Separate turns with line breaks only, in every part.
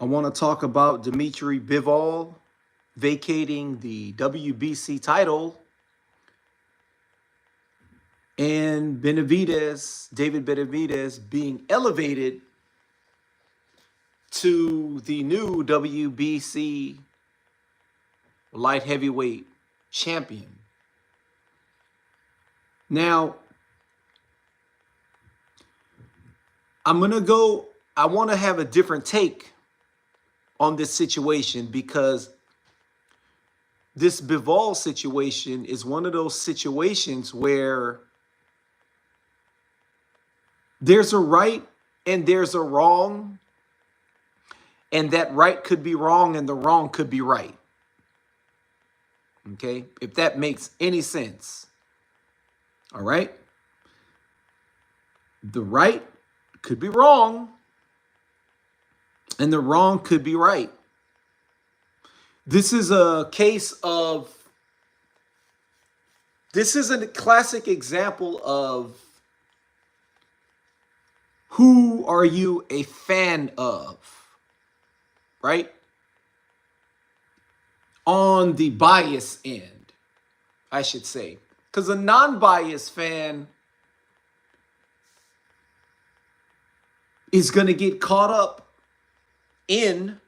I want to talk about Dmitry Bivol vacating the WBC title and David Benavidez, being elevated to the new WBC light heavyweight champion. Now, I want to have a different take on this situation because this Bivol situation is one of those situations where there's a right and there's a wrong, and that right could be wrong and the wrong could be right. Okay, if that makes any sense. All right. The right could be wrong and the wrong could be right. This is a classic example of who are you a fan of, right? On the bias end, I should say. Because a non-biased fan is going to get caught up in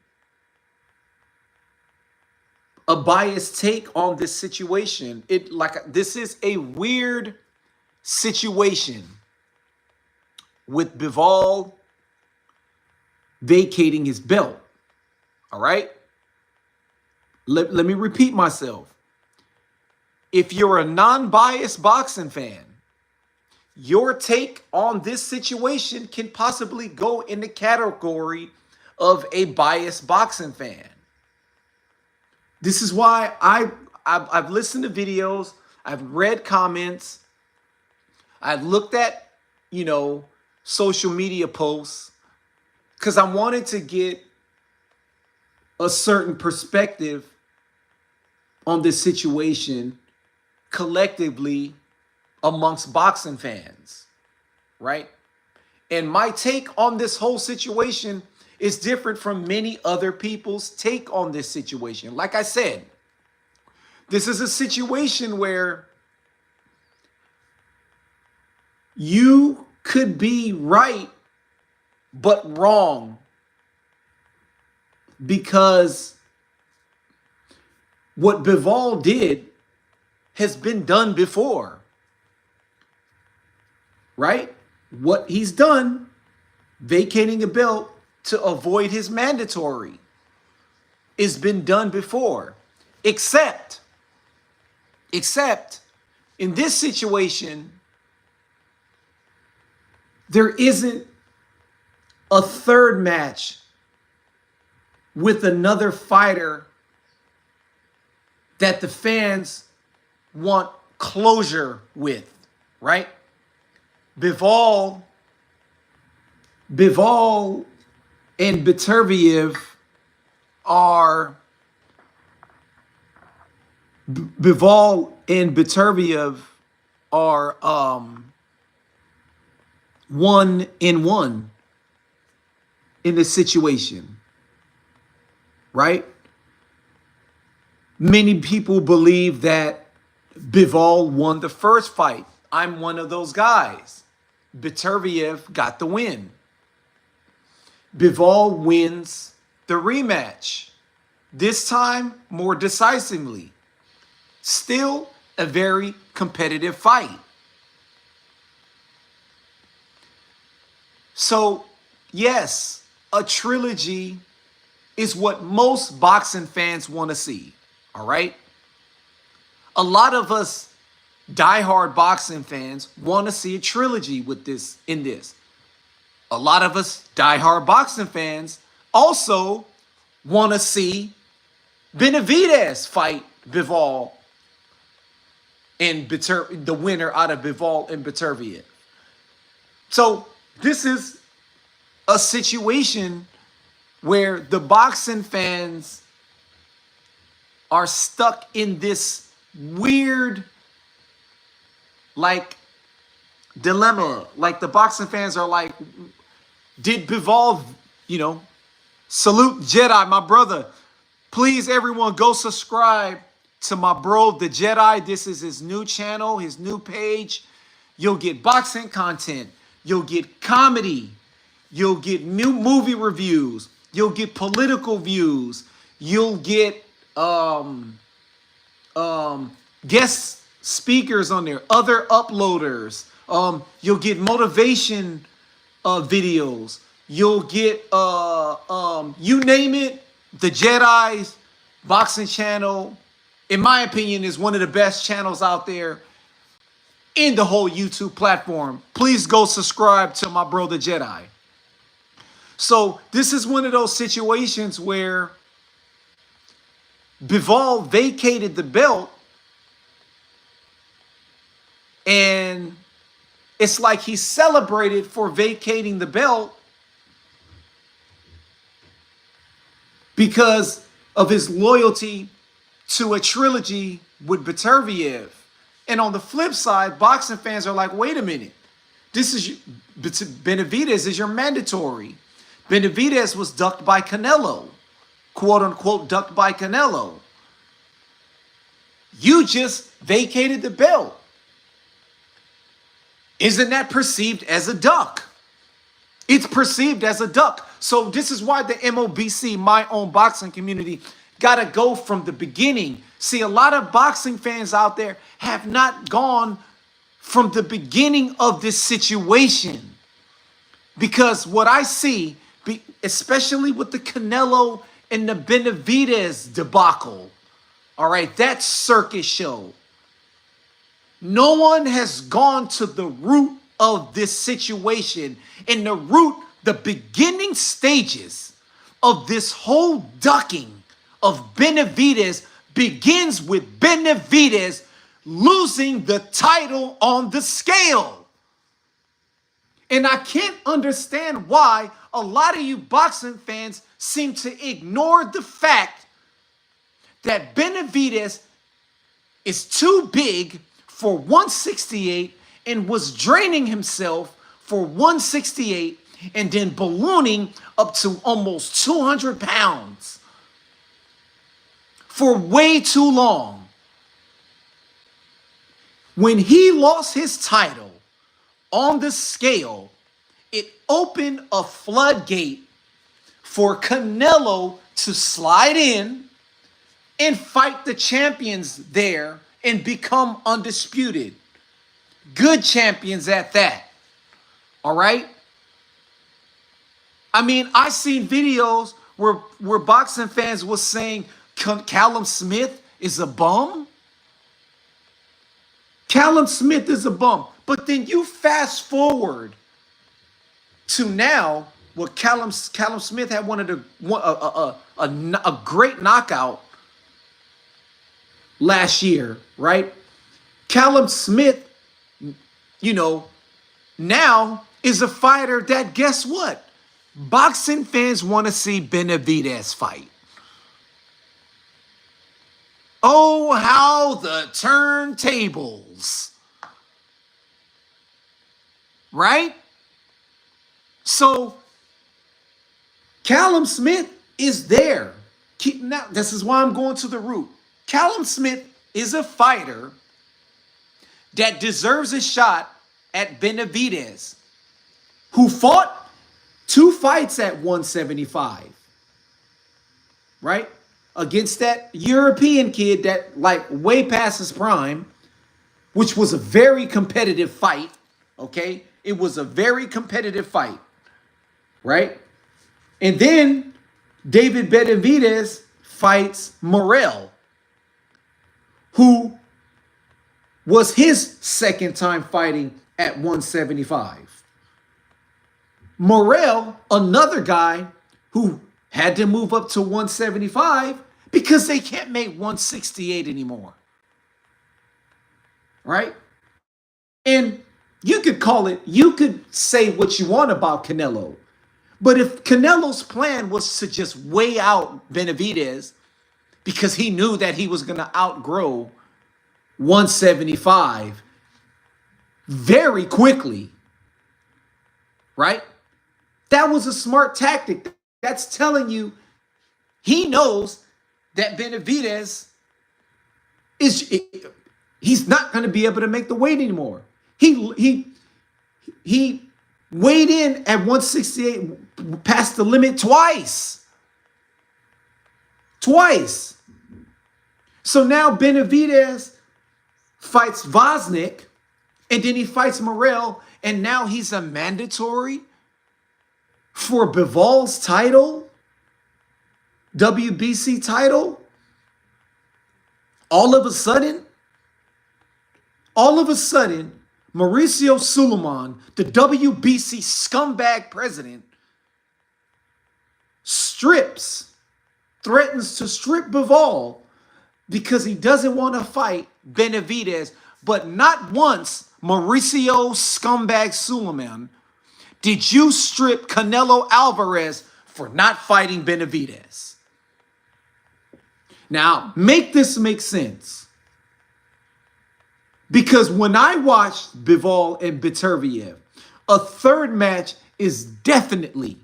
a biased take on this situation. This is a weird situation with Bivol vacating his belt. All right? Let me repeat myself. If you're a non-biased boxing fan, your take on this situation can possibly go in the category of a biased boxing fan. This is why I've listened to videos, I've read comments, I've looked at, social media posts, because I wanted to get a certain perspective on this situation collectively amongst boxing fans, right? And my take on this whole situation is different from many other people's take on this situation. Like I said, this is a situation where you could be right, but wrong, because what Bivol did has been done before, right? What he's done, vacating a belt to avoid his mandatory, has been done before, except in this situation, there isn't a third match with another fighter that the fans want closure with, right? Bivol and Beterbiev are one in one in this situation, right? Many people believe that Bivol won the first fight. I'm one of those guys. Beterbiev got the win. Bivol wins the rematch, this time more decisively. Still a very competitive fight. So, yes, a trilogy is what most boxing fans want to see, all right? A lot of us diehard boxing fans want to see a trilogy with this. A lot of us diehard boxing fans also want to see Benavidez fight Bivol and the winner out of Bivol and Beterbiev. So this is a situation where the boxing fans are stuck in this weird, dilemma. Like, the boxing fans are like, did Bivol, Salute Jedi, my brother. Please, everyone, go subscribe to my bro, the Jedi. This is his new channel, his new page. You'll get boxing content. You'll get comedy. You'll get new movie reviews. You'll get political views. You'll get guest speakers on there, other uploaders. You'll get motivation videos. You'll get you name it. The Jedi's boxing channel, in my opinion, is one of the best channels out there in the whole YouTube platform. Please go subscribe to my bro, the Jedi. So this is one of those situations where Bivol vacated the belt, and it's like he celebrated for vacating the belt because of his loyalty to a trilogy with Benavidez. And on the flip side, boxing fans are like, wait a minute. Benavidez is your mandatory. Benavidez was ducked by Canelo. Quote unquote, ducked by Canelo. You just vacated the belt. Isn't that perceived as a duck? It's perceived as a duck. So this is why the MOBC, my own boxing community, got to go from the beginning. See, a lot of boxing fans out there have not gone from the beginning of this situation. Because what I see, especially with the Canelo and the Benavidez debacle, all right, that circus show, no one has gone to the root of this situation. And the beginning stages of this whole ducking of Benavidez begins with Benavidez losing the title on the scale. And I can't understand why a lot of you boxing fans seem to ignore the fact that Benavidez is too big for 168 and was draining himself for 168 and then ballooning up to almost 200 pounds for way too long. When he lost his title on the scale, it opened a floodgate for Canelo to slide in and fight the champions there and become undisputed. Good champions at that. All right? I mean, I seen videos where boxing fans was saying Callum Smith is a bum. Callum Smith is a bum. But then you fast forward to now, where Callum Smith had a great knockout last year, right? Callum Smith, you know, now is a fighter that, guess what? Boxing fans want to see Benavidez fight. Oh, how the turntables. Right? So, Callum Smith is there. Now, this is why I'm going to the root. Callum Smith is a fighter that deserves a shot at Benavidez, who fought 2 fights at 175, right? Against that European kid that, like, way past his prime, which was a very competitive fight, okay? It was a very competitive fight, right? And then David Benavidez fights Morrell, who was his second time fighting at 175. Morrell, another guy who had to move up to 175 because they can't make 168 anymore. Right? And you could say what you want about Canelo. But if Canelo's plan was to just weigh out Benavidez because he knew that he was going to outgrow 175 very quickly, right? That was a smart tactic. That's telling you he knows that Benavidez he's not going to be able to make the weight anymore. He weighed in at 168, past the limit twice. Twice. So now Benavidez fights Vosnik, and then he fights Morrell, and now he's a mandatory for Bivol's title, WBC title. All of a sudden, Mauricio Suleiman, the WBC scumbag president, threatens to strip Bivol because he doesn't want to fight Benavidez. But not once, Mauricio scumbag Suleiman, did you strip Canelo Alvarez for not fighting Benavidez. Now, make this make sense. Because when I watched Bivol and Beterbiev, a third match is definitely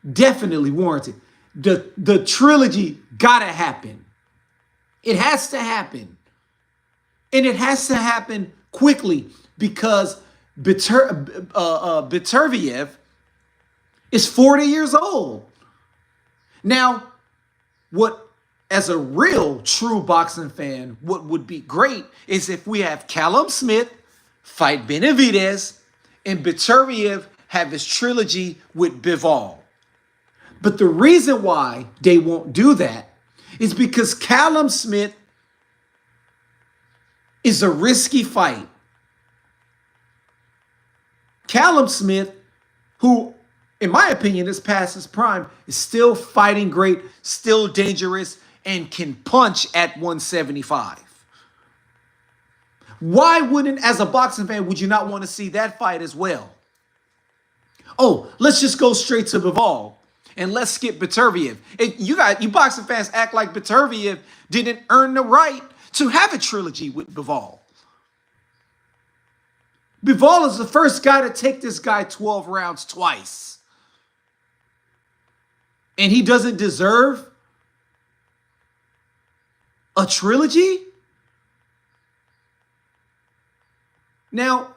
warranted. The trilogy gotta happen. It has to happen. And it has to happen quickly because Beterbiev is 40 years old. Now, as a real true boxing fan, what would be great is if we have Callum Smith fight Benavidez and Beterbiev have his trilogy with Bivol. But the reason why they won't do that is because Callum Smith is a risky fight. Callum Smith, who, in my opinion, is past his prime, is still fighting great, still dangerous, and can punch at 175. Why wouldn't, as a boxing fan, would you not want to see that fight as well? Oh, let's just go straight to Bivol and let's skip Beterbiev. You boxing fans act like Beterbiev didn't earn the right to have a trilogy with Bivol. Bivol is the first guy to take this guy 12 rounds twice. And he doesn't deserve a trilogy? Now,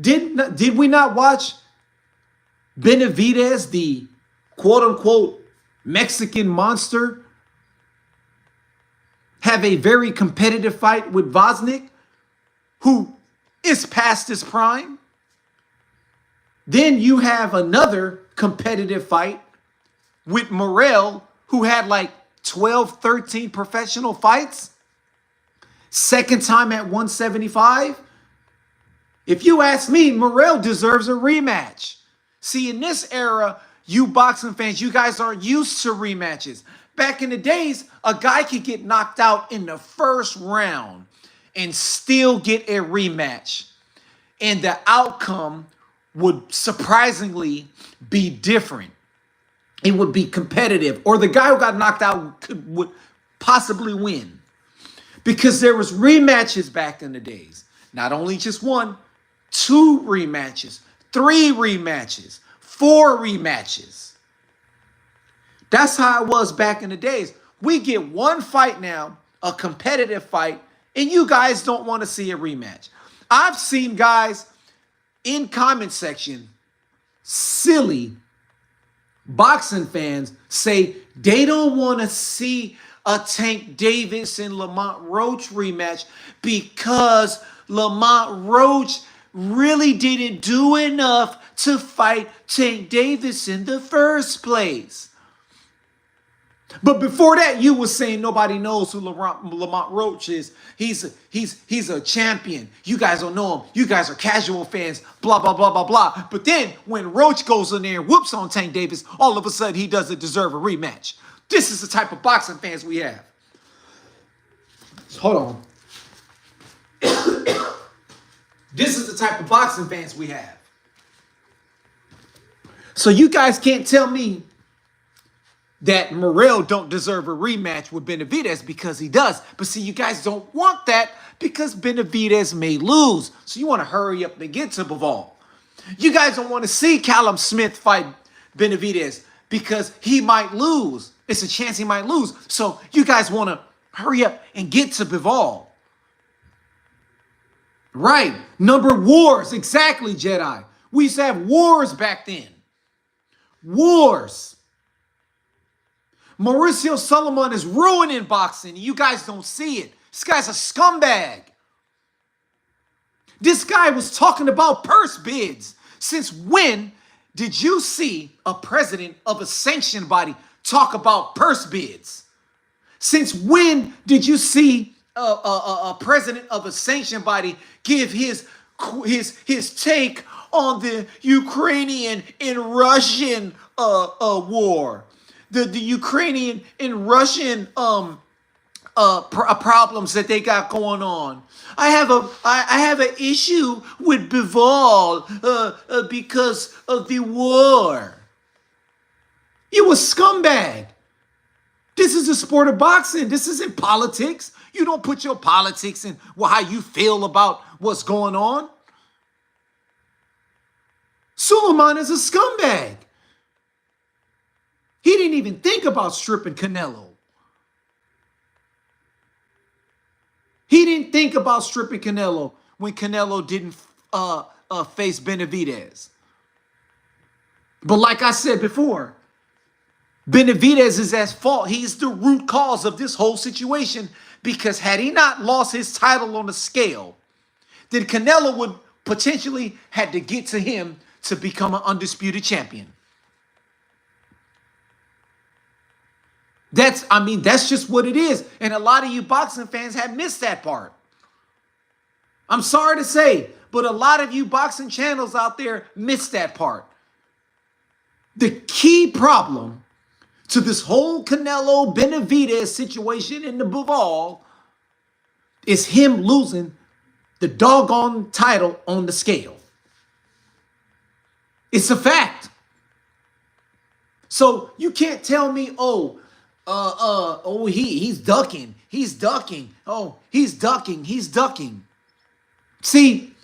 did we not watch Benavidez, the quote-unquote Mexican monster, have a very competitive fight with Vosnik, who is past his prime? Then you have another competitive fight with Morrell, who had like 12, 13 professional fights. Second time at 175. If you ask me, Morrell deserves a rematch. See, in this era, you boxing fans, you guys aren't used to rematches. Back in the days, a guy could get knocked out in the first round and still get a rematch. And the outcome would surprisingly be different. It would be competitive. Or the guy who got knocked out would possibly win. Because there was rematches back in the days. Not only just one, 2 rematches, 3 rematches, 4 rematches. That's how it was back in the days. We get one fight now, a competitive fight, and you guys don't want to see a rematch. I've seen guys in comment section, silly boxing fans, say they don't want to see a Tank Davis and Lamont Roach rematch because Lamont Roach really didn't do enough to fight Tank Davis in the first place. But before that, you were saying nobody knows who Lamont Roach is. He's a champion. You guys don't know him. You guys are casual fans, blah, blah, blah, blah, blah. But then when Roach goes in there and whoops on Tank Davis, all of a sudden he doesn't deserve a rematch. This is the type of boxing fans we have. Hold on. This is the type of boxing fans we have. So you guys can't tell me that Morrell don't deserve a rematch with Benavidez because he does. But see, you guys don't want that because Benavidez may lose. So you want to hurry up and get to Bivol. You guys don't want to see Callum Smith fight Benavidez because he might lose. It's a chance he might lose. So you guys want to hurry up and get to Bivol. Right. Number wars. Exactly, Jedi. We used to have wars back then. Wars. Mauricio Solomon is ruining boxing. You guys don't see it. This guy's a scumbag. This guy was talking about purse bids. Since when did you see a president of a sanctioned body talk about purse bids? Since when did you see a president of a sanctioned body give his take on the Ukrainian and Russian war, the Ukrainian and Russian problems that they got going on? I have an issue with Bivol because of the war. You a scumbag. This is a sport of boxing. This isn't politics. You don't put your politics in how you feel about what's going on. Suleiman is a scumbag. He didn't even think about stripping Canelo. He didn't think about stripping Canelo when Canelo didn't face Benavidez. But like I said before, Benavidez is at fault. He's the root cause of this whole situation, because had he not lost his title on the scale, then Canelo would potentially had to get to him to become an undisputed champion. That's just what it is. And a lot of you boxing fans have missed that part. I'm sorry to say, but a lot of you boxing channels out there missed that part. The key problem to this whole Canelo Benavidez situation in the Bivol is him losing the doggone title on the scale. It's a fact. So you can't tell me, he's ducking. He's ducking. Oh, he's ducking. He's ducking. See,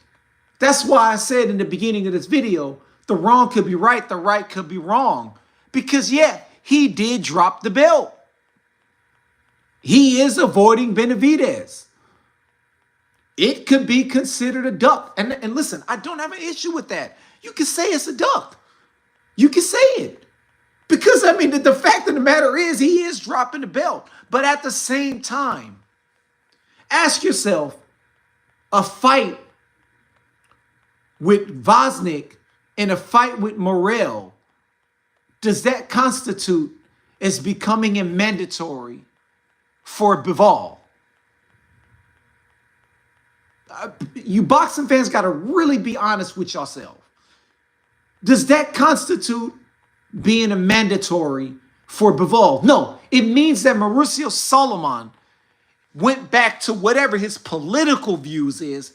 that's why I said in the beginning of this video, the wrong could be right, the right could be wrong. Because, yeah, he did drop the belt. He is avoiding Benavidez. It could be considered a duck. And listen, I don't have an issue with that. You can say it's a duck. You can say it. Because, the fact of the matter is he is dropping the belt. But at the same time, ask yourself, a fight with Vosnik and a fight with Morrell, does that constitute as becoming a mandatory for Bivol? You boxing fans got to really be honest with yourself. Does that constitute being a mandatory for Bivol? No, it means that Mauricio Solomon went back to whatever his political views is,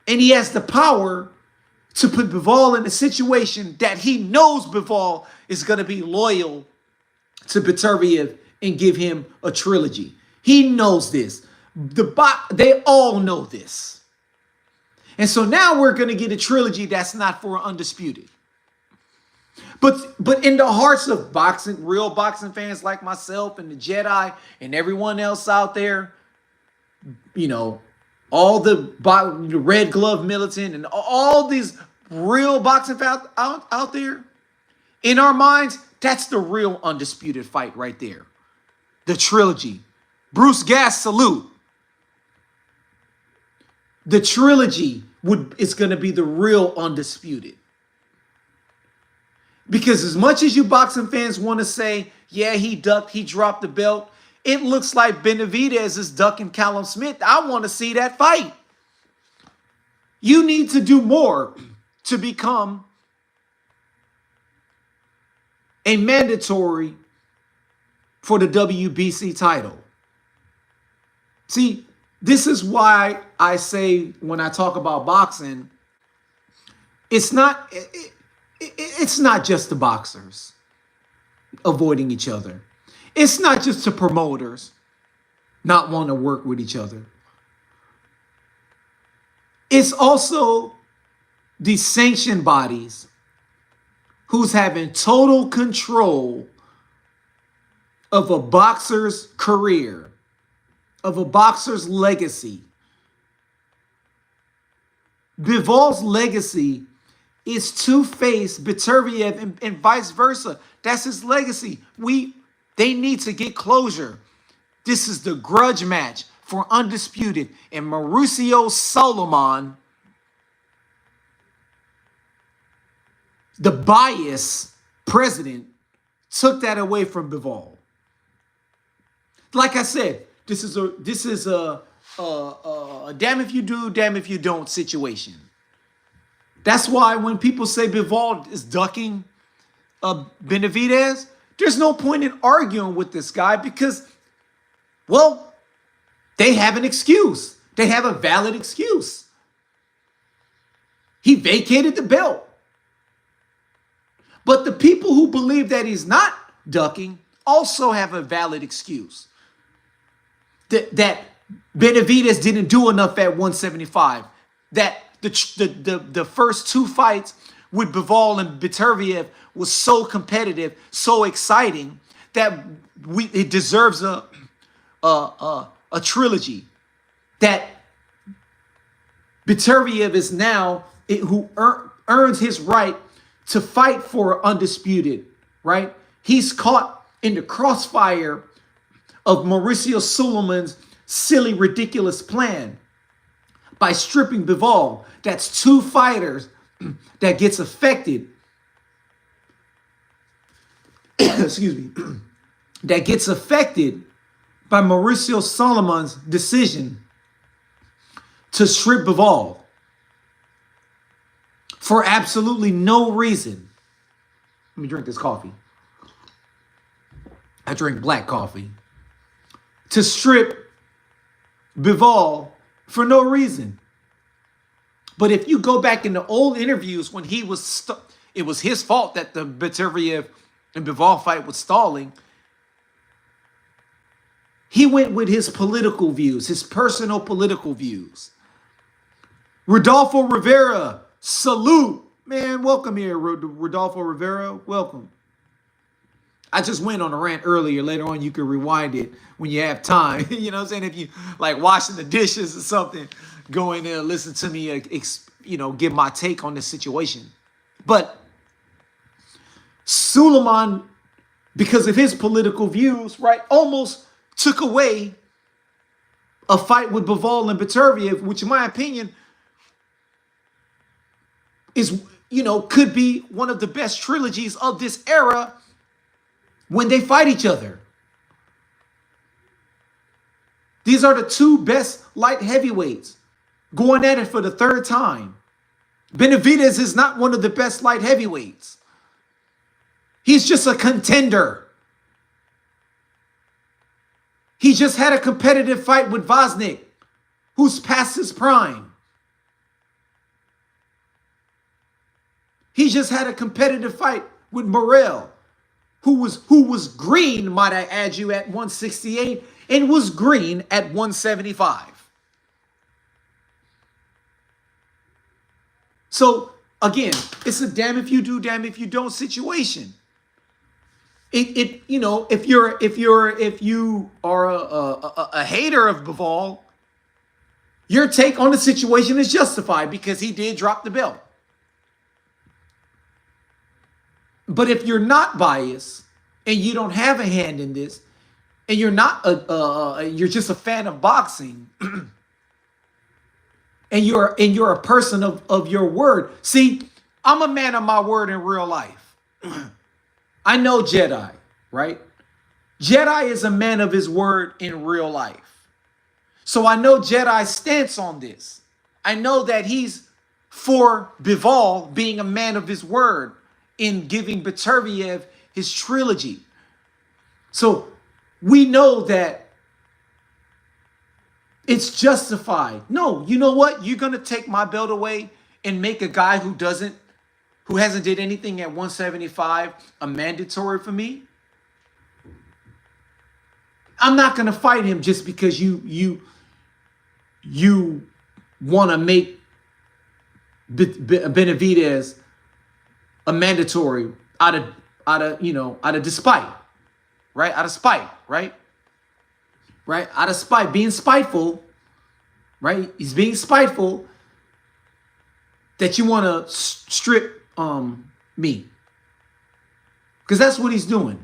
and he has the power to put Bivol in a situation that he knows Bivol is going to be loyal to Beterbiev and give him a trilogy. He knows this. They all know this. And so now we're going to get a trilogy that's not for undisputed. But in the hearts of boxing, real boxing fans like myself and the Jedi and everyone else out there, all the red glove militant and all these real boxing fans out there, in our minds, that's the real undisputed fight right there. The trilogy. Bruce Gass, salute. The trilogy is going to be the real undisputed. Because as much as you boxing fans want to say, yeah, he ducked, he dropped the belt, it looks like Benavidez is ducking Callum Smith. I want to see that fight. You need to do more to become a mandatory for the WBC title. See, this is why I say when I talk about boxing, it's not just the boxers avoiding each other. It's not just the promoters not wanting to work with each other. It's also the sanction bodies who's having total control of a boxer's career, of a boxer's legacy. Bivol's legacy is to face Beterbiev and vice versa. That's his legacy. They need to get closure. This is the grudge match for undisputed. And Mauricio Solomon, the bias president, took that away from Bivol. Like I said, this is a damn if you do, damn if you don't situation. That's why when people say Bivol is ducking Benavidez, there's no point in arguing with this guy because, well, they have an excuse. They have a valid excuse. He vacated the belt. But the people who believe that he's not ducking also have a valid excuse. That Benavidez didn't do enough at 175. That the first two fights with Bivol and Beterbiev was so competitive, so exciting that it deserves a trilogy. That Beterbiev is now who earns his right to fight for undisputed, right? He's caught in the crossfire of Mauricio Solomon's silly, ridiculous plan by stripping Bivol. That's two fighters that gets affected. Excuse me. That gets affected by Mauricio Solomon's decision to strip Bivol for absolutely no reason. Let me drink this coffee. I drink black coffee. To strip Bivol for no reason. But if you go back in the old interviews when he was, it was his fault that the Beterbiev and Bivol fight was stalling. He went with his political views, his personal political views. Rodolfo Rivera, salute. Man, welcome here, Rodolfo Rivera. Welcome. I just went on a rant earlier. Later on, you can rewind it when you have time. You know what I'm saying? If you like washing the dishes or something, go in there and listen to me, give my take on this situation. But Suleiman, because of his political views, right, almost took away a fight with Bivol and Beterbiev, which in my opinion is, could be one of the best trilogies of this era when they fight each other. These are the two best light heavyweights going at it for the third time. Benavidez is not one of the best light heavyweights. He's just a contender. He just had a competitive fight with Vosnik, who's past his prime. He just had a competitive fight with Morel, who was green, might I add you, at 168 and was green at 175. So again, it's a damn if you do, damn if you don't situation. If you are a hater of Bivol, your take on the situation is justified because he did drop the belt. But if you're not biased and you don't have a hand in this, and you're not you're just a fan of boxing, and you're a person of your word. See, I'm a man of my word in real life. I know Jedi, right? Jedi is a man of his word in real life. So I know Jedi's stance on this. I know that he's for Bivol being a man of his word in giving Beterbiev his trilogy. So we know that it's justified. No, you know what? You're going to take my belt away and make a guy who hasn't did anything at 175 a mandatory for me? I'm not going to fight him just because you want to make Benavidez a mandatory out of despite, right? Out of spite, right? Right? Out of spite, being spiteful, right? He's being spiteful that you want to strip me. Because that's what he's doing.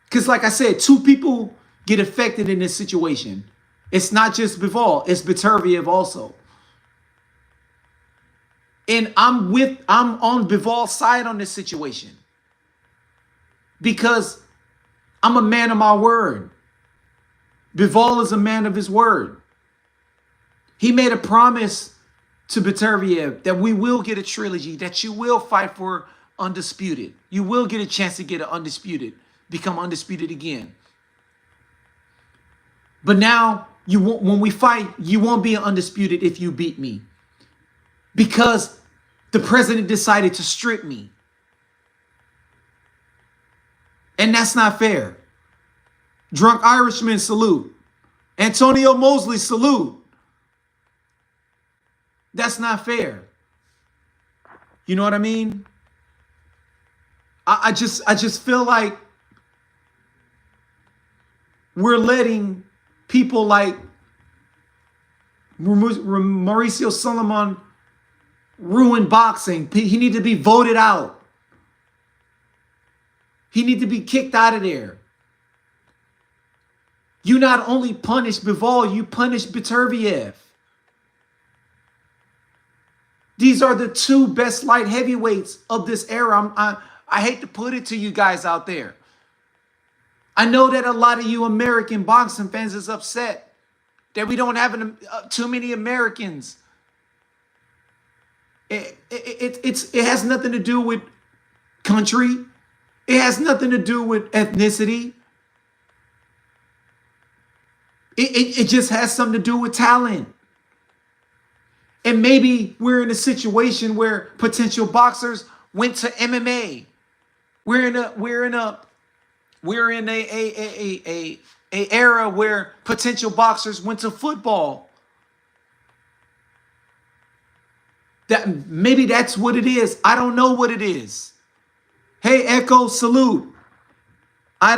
Because like I said, two people get affected in this situation. It's not just Bivol, it's Beterbiev also. And I'm on Bivol's side on this situation. Because I'm a man of my word. Bivol is a man of his word. He made a promise to Beterbiev that we will get a trilogy, that you will fight for undisputed. You will get a chance to get an undisputed, become undisputed again. But now, when we fight, you won't be undisputed if you beat me. Because the president decided to strip me. And that's not fair. Drunk Irishman, salute. Antonio Mosley, salute. That's not fair. You know what I mean? I just feel like we're letting people like Mauricio Solomon ruin boxing. He needs to be voted out. He needs to be kicked out of there. You not only punish Bivol, you punish Beterbiev. These are the two best light heavyweights of this era. I hate to put it to you guys out there. I know that a lot of you American boxing fans is upset that we don't have too many Americans. It has nothing to do with country. It has nothing to do with ethnicity. It just has something to do with talent. And maybe we're in a situation where potential boxers went to MMA. We're in a era where potential boxers went to football. That maybe that's what it is. I don't know what it is. Hey, Echo, salute. I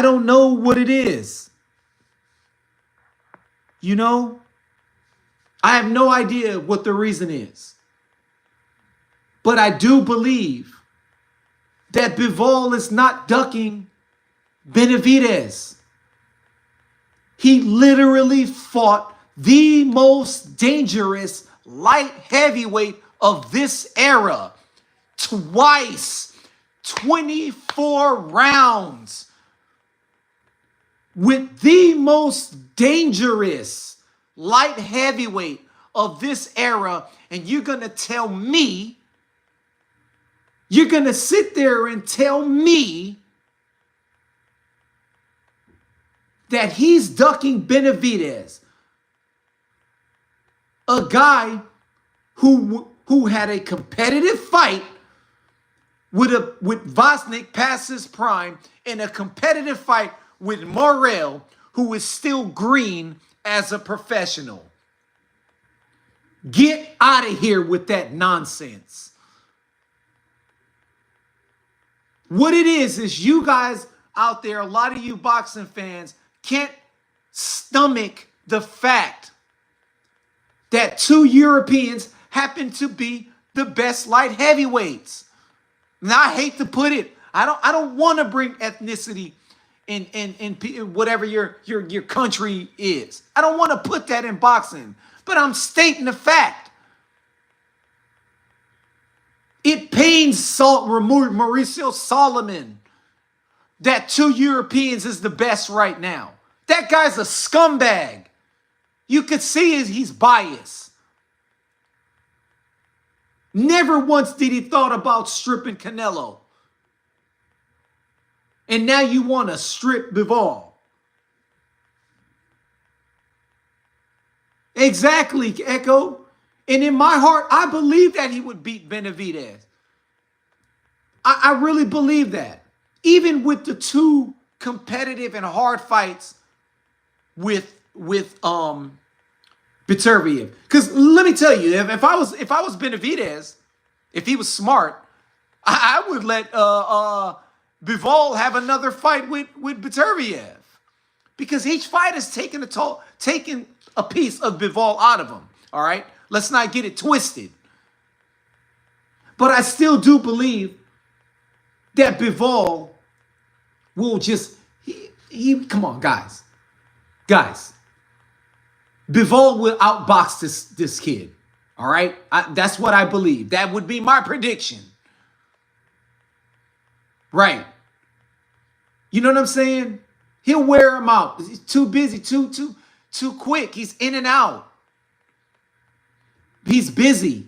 don't know what it is. You know, I have no idea what the reason is. But I do believe that Bivol is not ducking Benavidez. He literally fought the most dangerous light heavyweight of this era twice, 24 rounds, with the most dangerous light heavyweight of this era. And you're going to tell me, you're going to sit there and tell me that he's ducking Benavidez, a guy who had a competitive fight with Vosnik past his prime, and a competitive fight with Morrell, who is still green as a professional. Get out of here with that nonsense. What it is you guys out there, a lot of you boxing fans, can't stomach the fact that two Europeans happen to be the best light heavyweights. Now, I hate to put it, I don't want to bring ethnicity in whatever your country is. I don't want to put that in boxing, but I'm stating the fact. It pains Mauricio Solomon that two Europeans is the best right now. That guy's a scumbag. You could see he's biased. Never once did he thought about stripping Canelo. And now you want to strip Bivol. Exactly, Echo. And in my heart, I believe that he would beat Benavidez. I really believe that. Even with the two competitive and hard fights with Beterbiev. Because let me tell you, if I was Benavidez, if he was smart, I would let Bivol have another fight with Beterbiev. Because each fight is taking a piece of Bivol out of him. All right? Let's not get it twisted. But I still do believe that Bivol will just come on, guys. Guys. Bivol will outbox this kid. All right? That's what I believe. That would be my prediction. Right. You know what I'm saying? He'll wear him out. He's too busy, too quick. He's in and out. He's busy.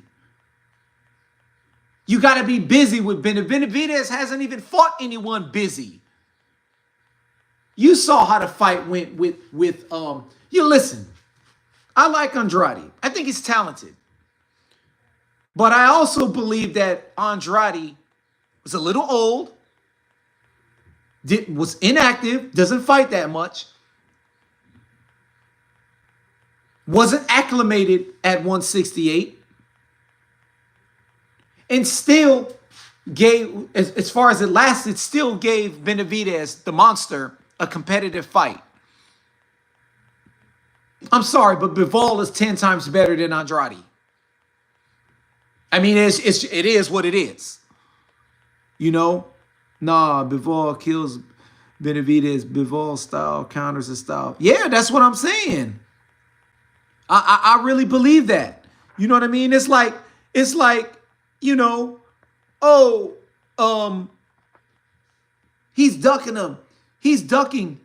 You got to be busy with Benavidez. Hasn't even fought anyone busy. You saw how the fight went with you listen. I like Andrade. I think he's talented. But I also believe that Andrade was a little old, was inactive, doesn't fight that much, wasn't acclimated at 168, and still gave, as far as it lasted, still gave Benavidez, the monster, a competitive fight. I'm sorry, but Bivol is 10 times better than Andrade. I mean, it is what it is. You know? Nah, Bivol kills Benavidez. Bivol style counters his style. Yeah, that's what I'm saying. I really believe that. You know what I mean? It's like, you know, he's ducking him. He's ducking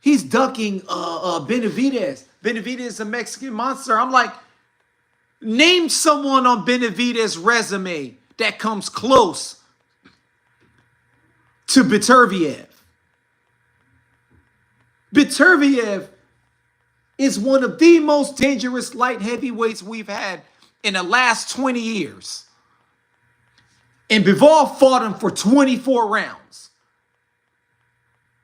Benavidez. Benavidez is a Mexican monster. I'm like, name someone on Benavidez's resume that comes close to Beterbiev. Beterbiev is one of the most dangerous light heavyweights we've had in the last 20 years. And Bivol fought him for 24 rounds.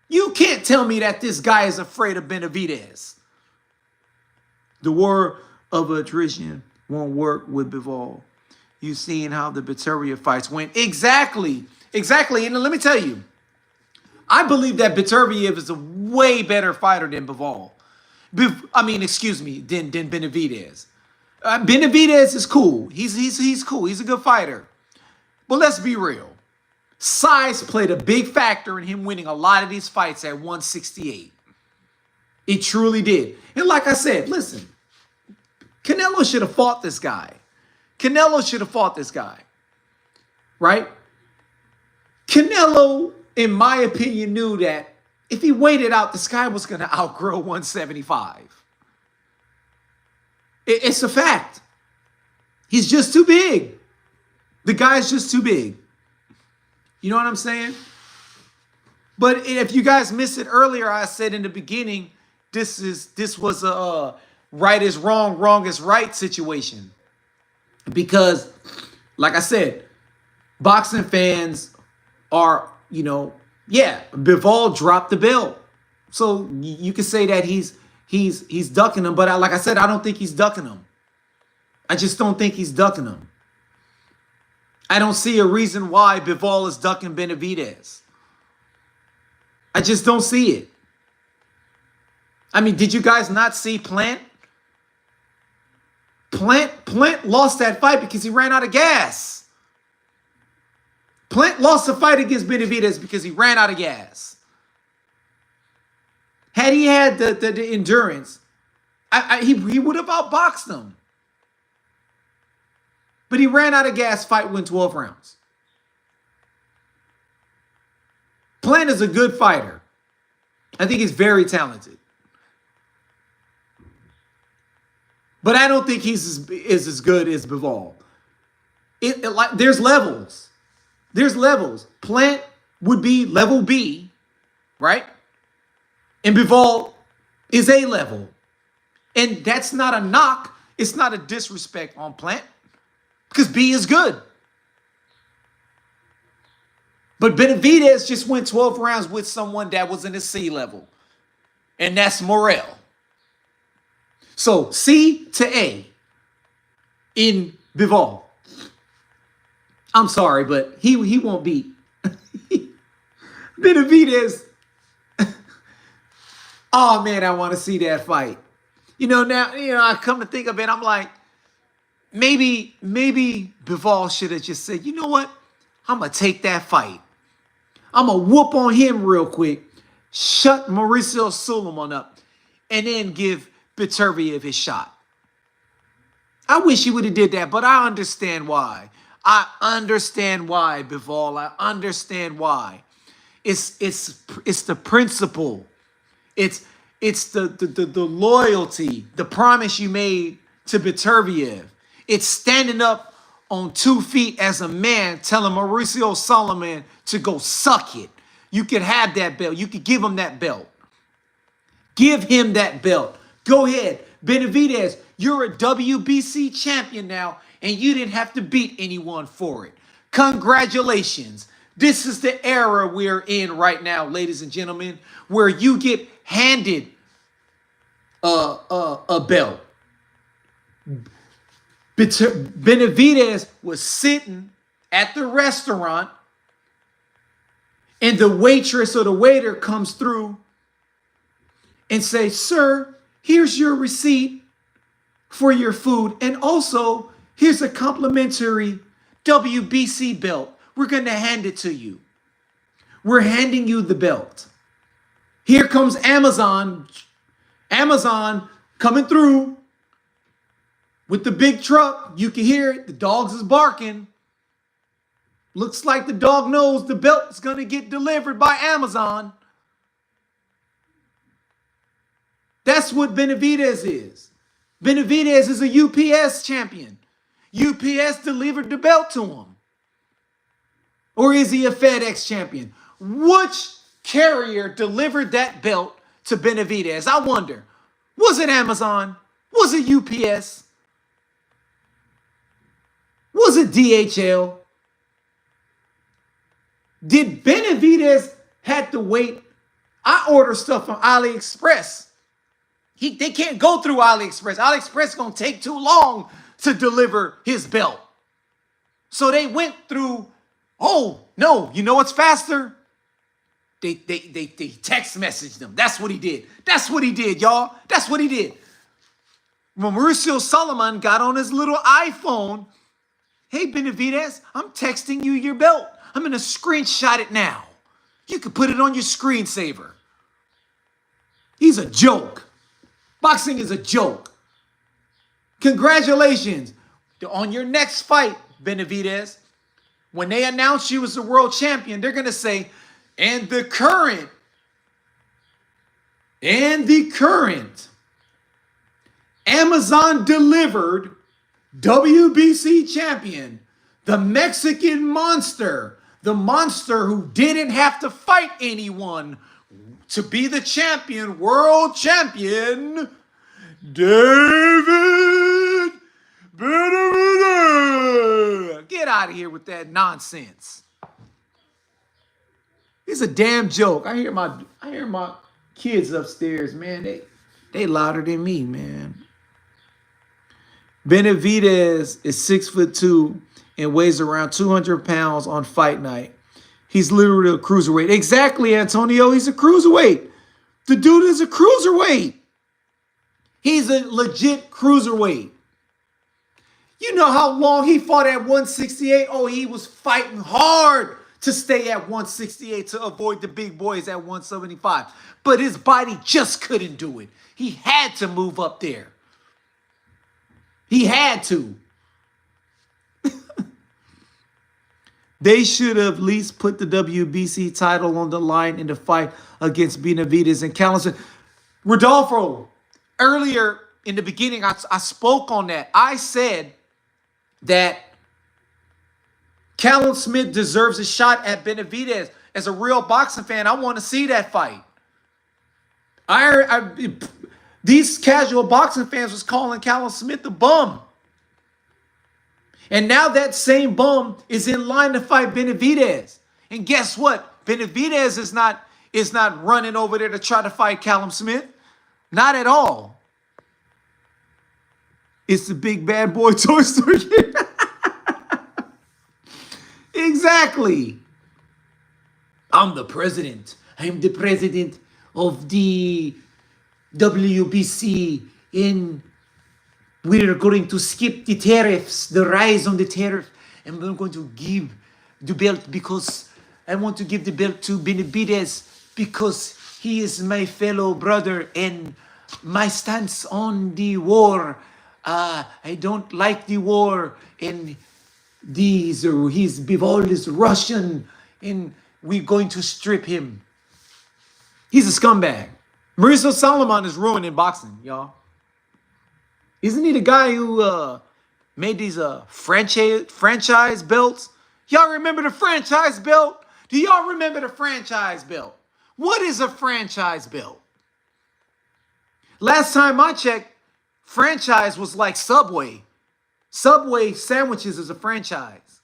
You can't tell me that this guy is afraid of Benavidez. The war of attrition won't work with Bivol. You've seen how the Beterbiev fights went. Exactly. And let me tell you, I believe that Beterbiev is a way better fighter than Bivol. Than Benavidez. Benavidez is cool. He's cool. He's a good fighter. But let's be real. Size played a big factor in him winning a lot of these fights at 168. It truly did. And like I said, listen, Canelo should have fought this guy. Right? Canelo, in my opinion, knew that if he waited out, this guy was going to outgrow 175. It's a fact. He's just too big. The guy's just too big. You know what I'm saying? But if you guys missed it earlier, I said in the beginning, this was a right is wrong, wrong is right situation. Because, like I said, boxing fans are, you know, yeah, Bivol dropped the belt. So you could say that he's ducking him, but like I said, I don't think he's ducking him. I just don't think he's ducking him. I don't see a reason why Bivol is ducking Benavidez. I just don't see it. I mean, did you guys not see Plant? Plant lost that fight because he ran out of gas. Plant lost the fight against Benavidez because he ran out of gas. Had he had the endurance, he would have outboxed him. But he ran out of gas, fight went 12 rounds. Plant is a good fighter. I think he's very talented. But I don't think he's as good as Bivol. There's levels. There's levels. Plant would be level B, right? And Bivol is A level. And that's not a knock. It's not a disrespect on Plant. Because B is good. But Benavidez just went 12 rounds with someone that was in the C level. And that's Morrell. So C to A in Bivol. I'm sorry, but he won't beat Benavidez. Oh man, I want to see that fight. Now, I come to think of it, I'm like, maybe Bivol should have just said, you know what? I'm going to take that fight. I'm going to whoop on him real quick, shut Mauricio Sulaiman up, and then give Beterbiev his shot. I wish he would have did that, but I understand why. I understand why, Bivol. I understand why. It's the principle. It's the loyalty, the promise you made to Beterbiev. It's standing up on 2 feet as a man, telling Mauricio Sulaiman to go suck it. You could have that belt. You could give him that belt. Give him that belt. Go ahead. Benavidez, you're a WBC champion now, and you didn't have to beat anyone for it. Congratulations. This is the era we're in right now, ladies and gentlemen, where you get handed a belt. Benavidez was sitting at the restaurant, and the waitress or the waiter comes through and says, "Sir, here's your receipt for your food, and also here's a complimentary WBC belt. We're going to hand it to you. We're handing you the belt." Here comes Amazon coming through with the big truck. You can hear it. The dogs is barking. Looks like the dog knows the belt is going to get delivered by Amazon. That's what Benavidez is. Benavidez is a UPS champion. UPS delivered the belt to him. Or is he a FedEx champion? Which carrier delivered that belt to Benavidez? I wonder. Was it Amazon? Was it UPS? Was it DHL? Did Benavidez have to wait? I order stuff from AliExpress. They can't go through AliExpress. AliExpress is going to take too long to deliver his belt. So they went through, oh, no, you know what's faster? They text messaged them. That's what he did. That's what he did, y'all. That's what he did. When Mauricio Sulaiman got on his little iPhone, "Hey, Benavidez, I'm texting you your belt. I'm going to screenshot it now. You can put it on your screensaver." He's a joke. Boxing is a joke. Congratulations on your next fight, Benavidez. When they announce you as the world champion, they're going to say, and the current Amazon delivered WBC champion, the Mexican monster, the monster who didn't have to fight anyone to be the champion, world champion, David Benavidez. Get out of here with that nonsense. It's a damn joke. I hear my kids upstairs, man. They louder than me, man. Benavidez is 6'2" and weighs around 200 pounds on fight night. He's literally a cruiserweight. Exactly, Antonio. He's a cruiserweight. The dude is a cruiserweight. He's a legit cruiserweight. You know how long he fought at 168? Oh, he was fighting hard to stay at 168 to avoid the big boys at 175. But his body just couldn't do it. He had to move up there. He had to. They should have at least put the WBC title on the line in the fight against Benavidez and Callum Smith. Rodolfo, earlier in the beginning, I spoke on that. I said that Callum Smith deserves a shot at Benavidez. As a real boxing fan, I want to see that fight. These casual boxing fans was calling Callum Smith a bum. And now that same bum is in line to fight Benavidez. And guess what? Benavidez is not running over there to try to fight Callum Smith. Not at all. It's the big bad boy toy store. Exactly. I'm the president. I'm the president of the WBC, and we're going to skip the tariffs, the rise on the tariff, and we're going to give the belt because I want to give the belt to Benavidez because he is my fellow brother and my stance on the war. I don't like the war, and his Bivol is Russian, and we're going to strip him. He's a scumbag. Mauricio Solomon is ruining boxing, y'all. Isn't he the guy who made these franchise belts? Y'all remember the franchise belt? Do y'all remember the franchise belt? What is a franchise belt? Last time I checked, franchise was like Subway. Subway sandwiches is a franchise.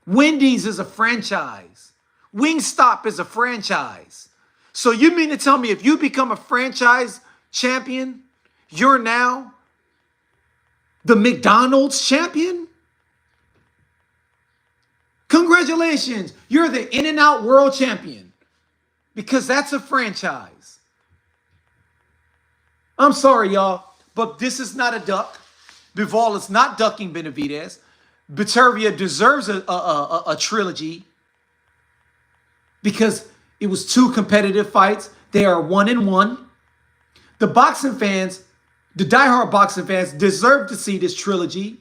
Wendy's is a franchise. Wingstop is a franchise. So you mean to tell me if you become a franchise champion, you're now the McDonald's champion? Congratulations, you're the In-N-Out World Champion because that's a franchise. I'm sorry, y'all, but this is not a duck. Bivol is not ducking Benavidez. Beterbiev deserves a trilogy because it was 2 competitive fights. They are 1-1. The boxing fans, the diehard boxing fans, deserve to see this trilogy.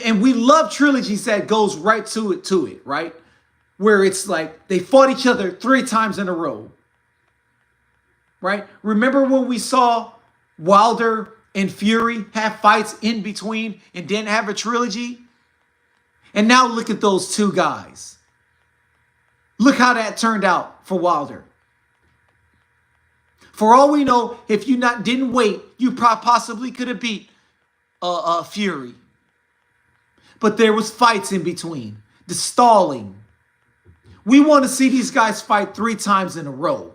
And we love trilogies that goes right to it, right? Where it's like they fought each other 3 times in a row. Right? Remember when we saw Wilder and Fury have fights in between and didn't have a trilogy? And now look at those 2 guys. Look how that turned out for Wilder. For all we know, if you didn't wait, you possibly could have beat Fury. But there was fights in between. The stalling. We want to see these guys fight 3 times in a row.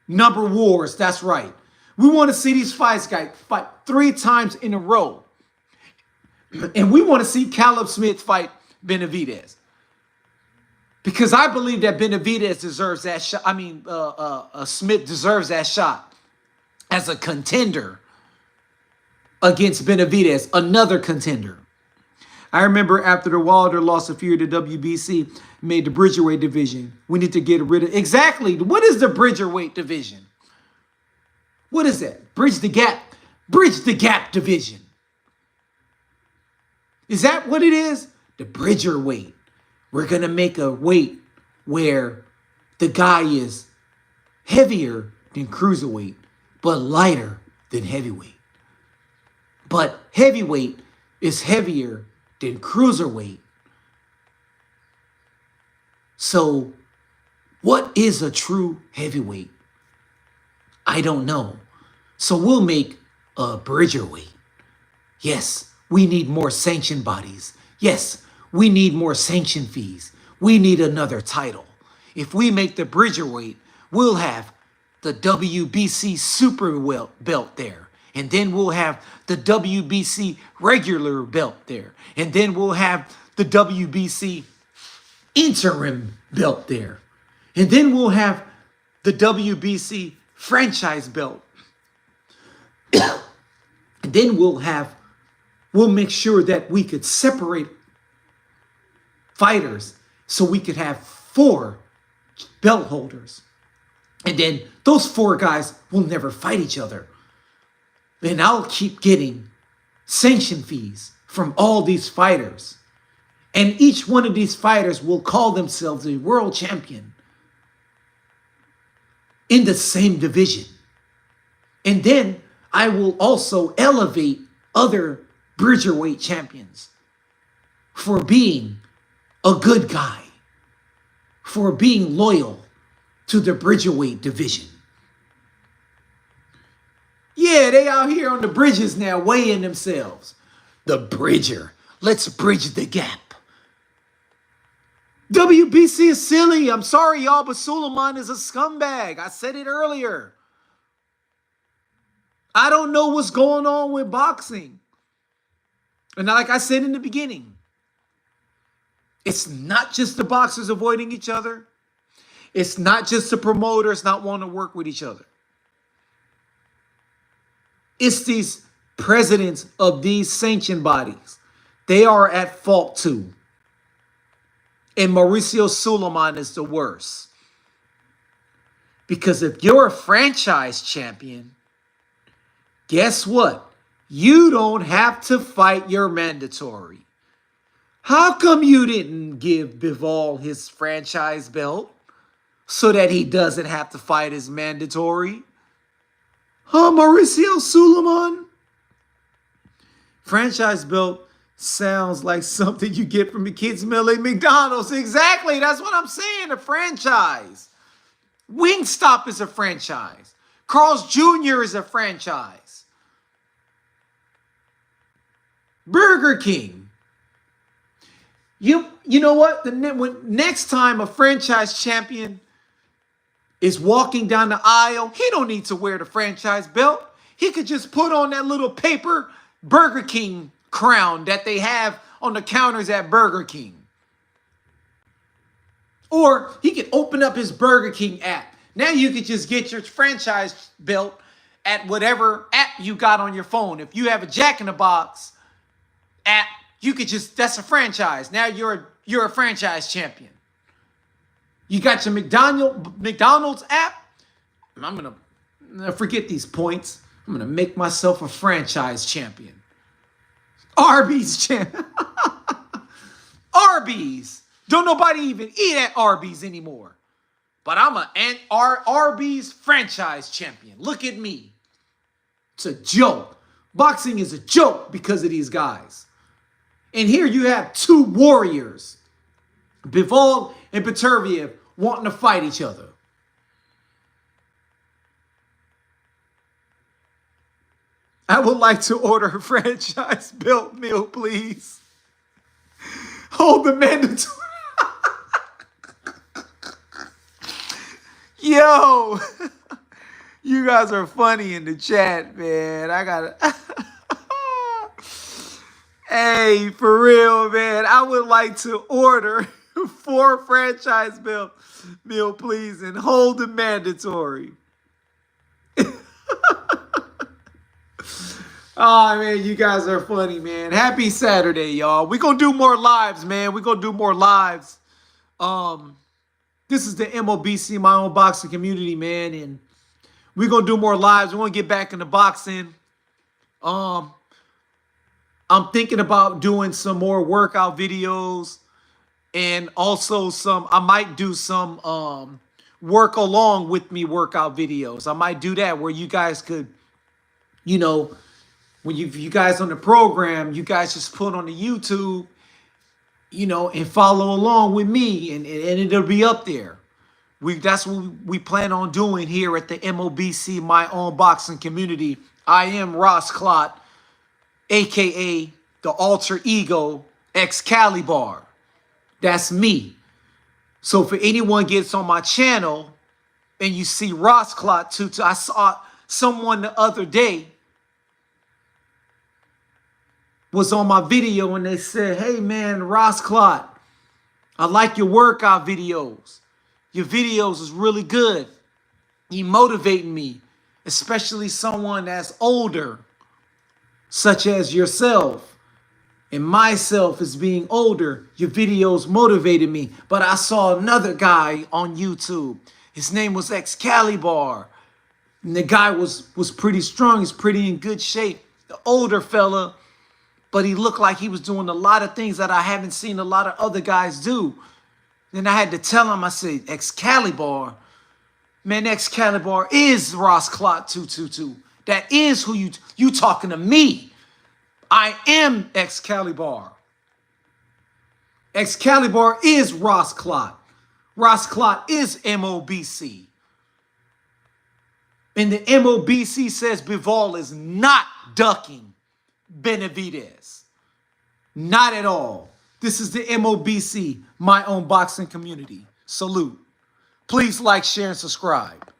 Number wars, that's right. We want to see these guys fight 3 times in a row. And we want to see Caleb Smith fight Benavidez. Because I believe that Benavidez deserves that shot. I mean, Smith deserves that shot as a contender against Benavidez, another contender. I remember after the Wilder lost a few to WBC, made the Bridgerweight division. We need to get rid of... Exactly. What is the Bridgerweight division? What is that? Bridge the gap. Bridge the gap division. Is that what it is? The Bridgerweight. We're going to make a weight where the guy is heavier than cruiserweight, but lighter than heavyweight. But heavyweight is heavier than cruiserweight. So, what is a true heavyweight? I don't know. So we'll make a Bridgerweight. Yes, we need more sanctioned bodies. Yes, we need more sanction fees. We need another title. If we make the Bridgerweight, we'll have the WBC Super belt there. And then we'll have the WBC regular belt there. And then we'll have the WBC interim belt there. And then we'll have the WBC franchise belt. And then we'll make sure that we could separate fighters so we could have 4 belt holders. And then those 4 guys will never fight each other. And I'll keep getting sanction fees from all these fighters. And each one of these fighters will call themselves a world champion in the same division. And then I will also elevate other Bridgerweight champions for being a good guy, for being loyal to the Bridgerweight division. Yeah, they out here on the bridges now weighing themselves. The Bridger. Let's bridge the gap. WBC is silly. I'm sorry, y'all, but Suleiman is a scumbag. I said it earlier. I don't know what's going on with boxing. And like I said in the beginning, it's not just the boxers avoiding each other. It's not just the promoters not wanting to work with each other. It's these presidents of these sanctioned bodies. They are at fault too. And Mauricio Suleiman is the worst. Because if you're a franchise champion, guess what? You don't have to fight your mandatory. How come you didn't give Bivol his franchise belt so that he doesn't have to fight his mandatory? Huh, Mauricio Suleiman? Franchise belt sounds like something you get from the kids' meal at McDonald's. Exactly, that's what I'm saying, a franchise. Wingstop is a franchise. Carl's Jr. is a franchise. Burger King. You know what? Next time a franchise champion is walking down the aisle, he don't need to wear the franchise belt. He could just put on that little paper Burger King crown that they have on the counters at Burger King. Or he could open up his Burger King app. Now you could just get your franchise belt at whatever app you got on your phone. If you have a Jack in the Box app, you could just, that's a franchise. Now you're a franchise champion. You got your McDonald's app. I'm going to forget these points. I'm going to make myself a franchise champion. Arby's champion. Arby's. Don't nobody even eat at Arby's anymore. But I'm an Arby's franchise champion. Look at me. It's a joke. Boxing is a joke because of these guys. And here you have two warriors, Bivol and Benavidez, wanting to fight each other. I would like to order a franchise belt meal, please. Hold the mandatory. Yo, you guys are funny in the chat, man. I gotta. Hey, for real, man. I would like to order 4 franchise belt meal, please, and hold the mandatory. Oh, man, you guys are funny, man. Happy Saturday, y'all. We're going to do more lives, man. We're going to do more lives. This is the MOBC, my own boxing community, man, and we're going to do more lives. We're going to get back into boxing. I'm thinking about doing some more workout videos and also I might do some work along with me workout videos. I might do that where you guys could, you know, when you guys on the program, you guys just put on the YouTube, you know, and follow along with me, and it'll be up there. That's what we plan on doing here at the MOBC, my own boxing community. I am Ross Clot, a.k.a. the alter ego Excalibur. That's me. So if anyone gets on my channel and you see Ross Clot Tutu, I saw someone the other day was on my video and they said, hey man, Ross Clot, I like your workout videos. Your videos is really good. You motivating me, especially someone that's older, such as yourself. And myself as being older, your videos motivated me. But I saw another guy on YouTube. His name was Excalibur. And the guy was pretty strong. He's pretty in good shape. The older fella, but he looked like he was doing a lot of things that I haven't seen a lot of other guys do. Then I had to tell him, I said, Excalibur, man, Excalibur is Ross Clot 222. That is who you talking to me. I am Excalibur. Excalibur is Ross Clot. Ross Clot is MOBC. And the MOBC says Bivol is not ducking Benavidez. Not at all. This is the MOBC, my own boxing community. Salute. Please like, share, and subscribe.